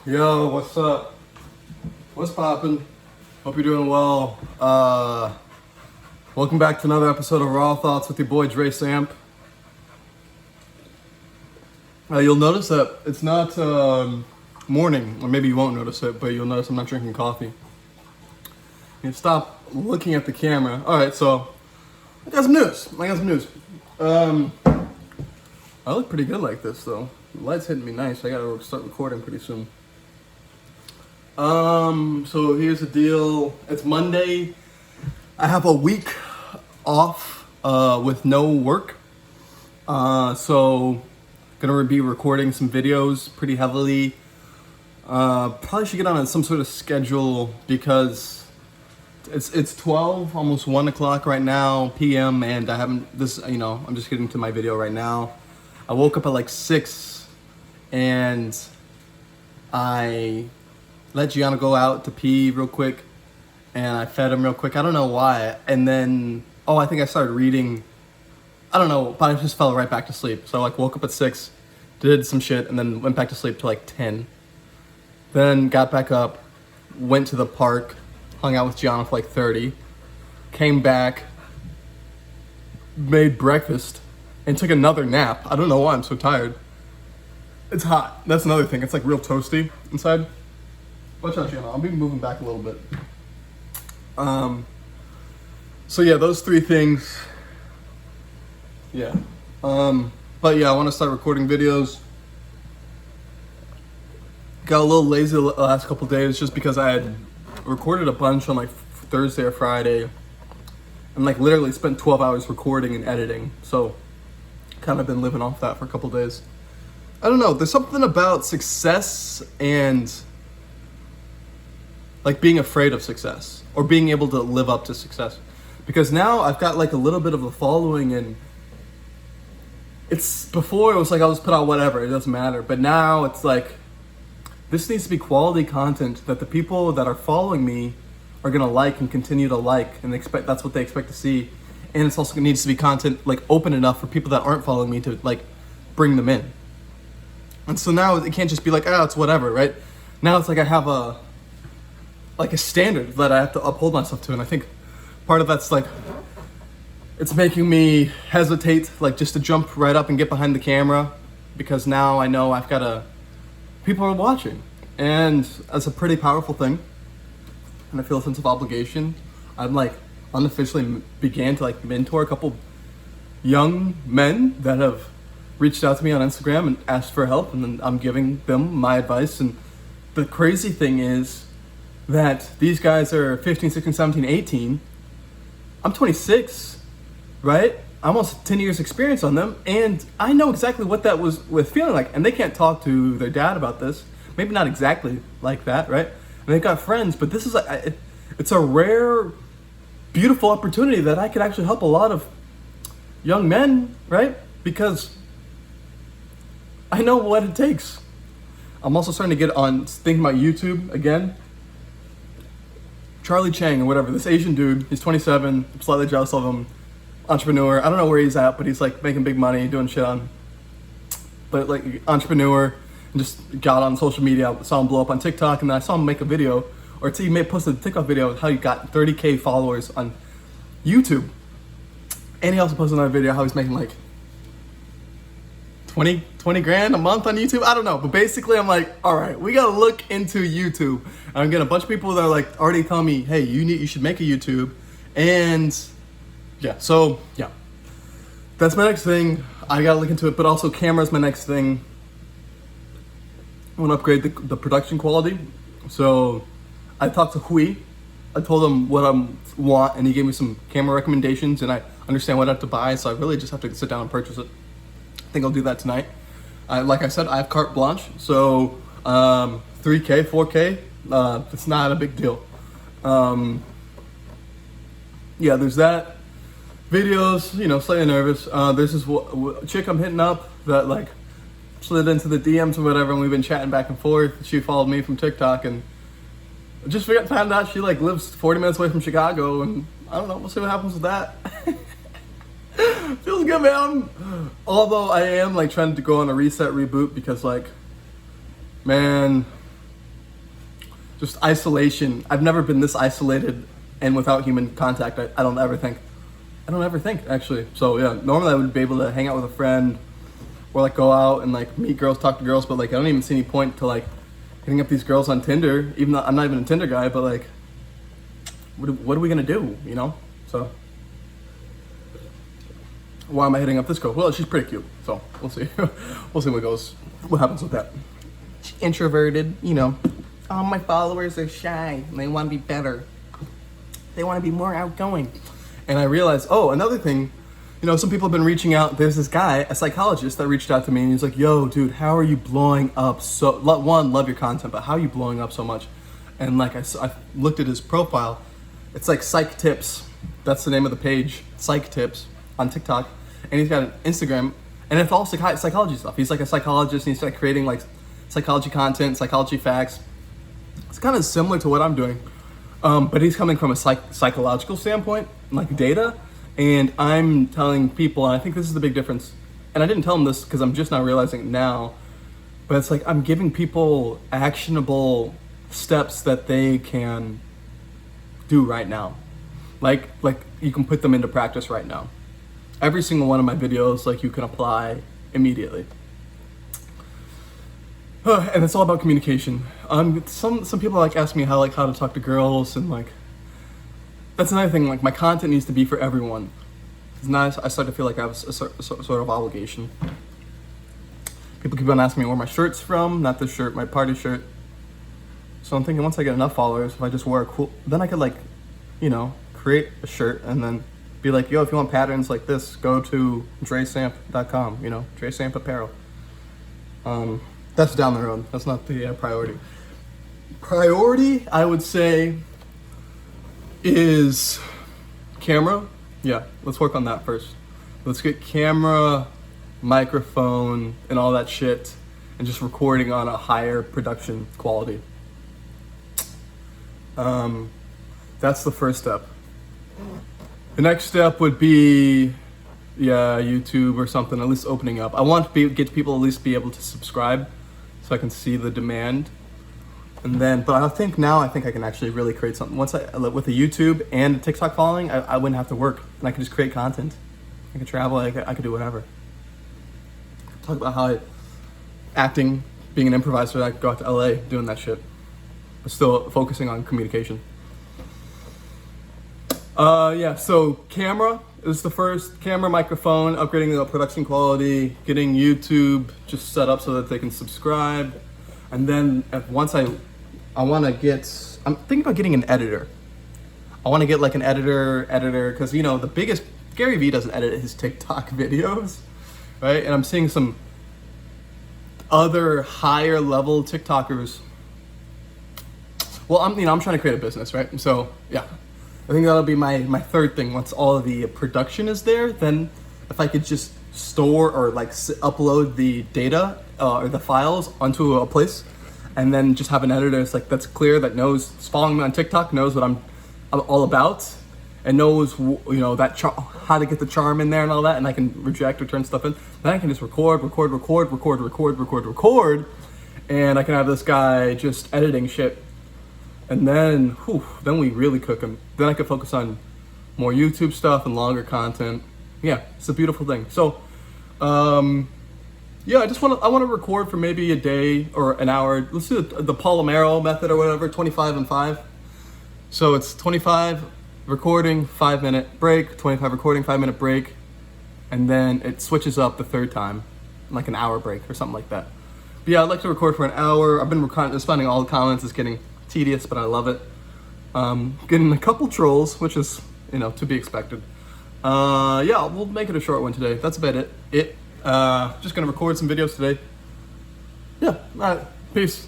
Yo, what's up? What's poppin'? Hope you're doing well. Welcome back to another episode of Raw Thoughts with your boy Dre Samp. You'll notice that it's not morning, or maybe you won't notice it, but you'll notice I'm not drinking coffee. You stop looking at the camera. All right, so I got some news. I look pretty good like this though. The light's hitting me nice. I gotta start recording pretty soon. So here's the deal. It's Monday. I have a week off with no work. So gonna be recording some videos pretty heavily. Probably should get on some sort of schedule because it's 12, almost 1 o'clock right now, PM, and I haven't I'm just getting to my video right now. I woke up at like 6 and I let Gianna go out to pee real quick, and I fed him real quick. I don't know why. And then, I think I started reading. I don't know, but I just fell right back to sleep. So I woke up at 6, did some shit, and then went back to sleep till like 10. Then got back up, went to the park, hung out with Gianna for like 30, came back, made breakfast, and took another nap. I don't know why I'm so tired. It's hot. That's another thing. It's like real toasty inside. Watch out, Gianna. I'll be moving back a little bit. So yeah, those three things. Yeah. But yeah, I want to start recording videos. Got a little lazy the last couple days just because I had recorded a bunch on like Thursday or Friday. And like literally spent 12 hours recording and editing. So kind of been living off that for a couple days. I don't know. There's something about success and like being afraid of success or being able to live up to success, because now I've got like a little bit of a following, and it's before it was like I'll just put out whatever, it doesn't matter, but now it's like this needs to be quality content that the people that are following me are gonna like and continue to like, and expect that's what they expect to see. And it's also needs to be content like open enough for people that aren't following me to like bring them in. And so now it can't just be like, it's whatever, right? Now it's like I have a standard that I have to uphold myself to. And I think part of that's like, it's making me hesitate, like just to jump right up and get behind the camera, because now I know people are watching. And that's a pretty powerful thing. And I feel a sense of obligation. I'm like unofficially began to like mentor a couple young men that have reached out to me on Instagram and asked for help, and then I'm giving them my advice. And the crazy thing is that these guys are 15, 16, 17, 18. I'm 26, right? Almost 10 years experience on them, and I know exactly what that was with feeling like. And they can't talk to their dad about this. Maybe not exactly like that, right? And they've got friends, but this is it's a rare, beautiful opportunity that I could actually help a lot of young men, right? Because I know what it takes. I'm also starting to get on thinking about YouTube again. Charlie Chang or whatever, this Asian dude, he's 27, I'm slightly jealous of him, entrepreneur. I don't know where he's at, but he's like making big money, doing shit on, but like entrepreneur, and just got on social media. I saw him blow up on TikTok, and then I saw him make a video, or he posted a TikTok video of how he got 30K followers on YouTube. And he also posted another video how he's making like 20 grand a month on YouTube. I don't know, but basically I'm like, all right, we gotta look into YouTube. And I'm getting a bunch of people that are like already telling me, hey, you should make a YouTube. And yeah, so yeah, that's my next thing. I gotta look into it, but also camera's my next thing. I want to upgrade the production quality. So I talked to Hui. I told him what I want, and he gave me some camera recommendations, and I understand what I have to buy, so I really just have to sit down and purchase it. I think I'll do that tonight. Like I said, I have carte blanche, so 3K, 4K, it's not a big deal. Yeah, there's that. Videos, slightly nervous. There's this chick I'm hitting up that like slid into the DMs or whatever, and we've been chatting back and forth. She followed me from TikTok, and I just found out she like lives 40 minutes away from Chicago, and I don't know, we'll see what happens with that. Feels good, man. Although I am like trying to go on a reset reboot, because like, man, just isolation. I've never been this isolated and without human contact. I don't ever think. I don't ever think, actually. So yeah, normally I would be able to hang out with a friend or like go out and like meet girls, talk to girls, but like I don't even see any point to like hitting up these girls on Tinder, even though I'm not even a Tinder guy, but like what are we gonna do, you know? So why am I hitting up this girl? Well, she's pretty cute, so we'll see. We'll see what happens with that. She's introverted, you know. All my followers are shy and they want to be better. They want to be more outgoing. And I realized, oh, another thing, you know, some people have been reaching out. There's this guy, a psychologist, that reached out to me and he's like, yo, dude, how are you blowing up so, one, love your content, but how are you blowing up so much? And like, I looked at his profile. It's like Psych Tips. That's the name of the page, Psych Tips, on TikTok. And he's got an Instagram, and it's all psychology stuff. He's like a psychologist, and he's like creating like psychology content, psychology facts. It's kind of similar to what I'm doing, but he's coming from a psychological standpoint, like data. And I'm telling people, and I think this is the big difference. And I didn't tell him this because I'm just now realizing it now, but it's like I'm giving people actionable steps that they can do right now. Like you can put them into practice right now. Every single one of my videos, like you can apply immediately. And it's all about communication. Some people like ask me how to talk to girls, and like that's another thing. Like my content needs to be for everyone. It's nice. I start to feel like I have a sort of obligation. People keep on asking me where my shirt's from. Not this shirt, my party shirt. So I'm thinking once I get enough followers, if I just wear a cool, then I could like, you know, create a shirt and then be like, yo, if you want patterns like this, go to dresamp.com, you know, Dresamp Apparel. That's down the road. That's not the priority. Priority, I would say, is camera. Yeah, let's work on that first. Let's get camera, microphone, and all that shit, and just recording on a higher production quality. That's the first step. The next step would be, YouTube or something, at least opening up. I want to get people at least be able to subscribe so I can see the demand. And then, but I think I can actually really create something. Once with a YouTube and a TikTok following, I wouldn't have to work and I could just create content. I could travel, I could do whatever. Talk about how acting, being an improviser, I could go out to LA doing that shit, but still focusing on communication. So camera is the first. Camera, microphone, upgrading the production quality, getting YouTube just set up so that they can subscribe. And then once I'm thinking about getting an editor. I want to get like an editor, because you know, the biggest, Gary Vee doesn't edit his TikTok videos, right? And I'm seeing some other higher level TikTokers. Well, I'm trying to create a business, right? So yeah. I think that'll be my third thing. Once all of the production is there, then if I could just store or like upload the data or the files onto a place, and then just have an editor that's clear, that knows, is following me on TikTok, knows what I'm all about, and knows how to get the charm in there and all that, and I can reject or turn stuff in. Then I can just record, and I can have this guy just editing shit. And then we really cook them. Then I could focus on more YouTube stuff and longer content. Yeah, it's a beautiful thing. So, I want to record for maybe a day or an hour. Let's do the Palomero method or whatever, 25 and 5. So it's 25 recording, 5-minute break, 25 recording, 5-minute break, and then it switches up the third time, like an hour break or something like that. But yeah, I'd like to record for an hour. I've been responding all the comments. It's getting tedious, but I love it. Getting a couple trolls, which is, to be expected. We'll make it a short one today. That's about it. Just gonna record some videos today. Yeah, all right, peace.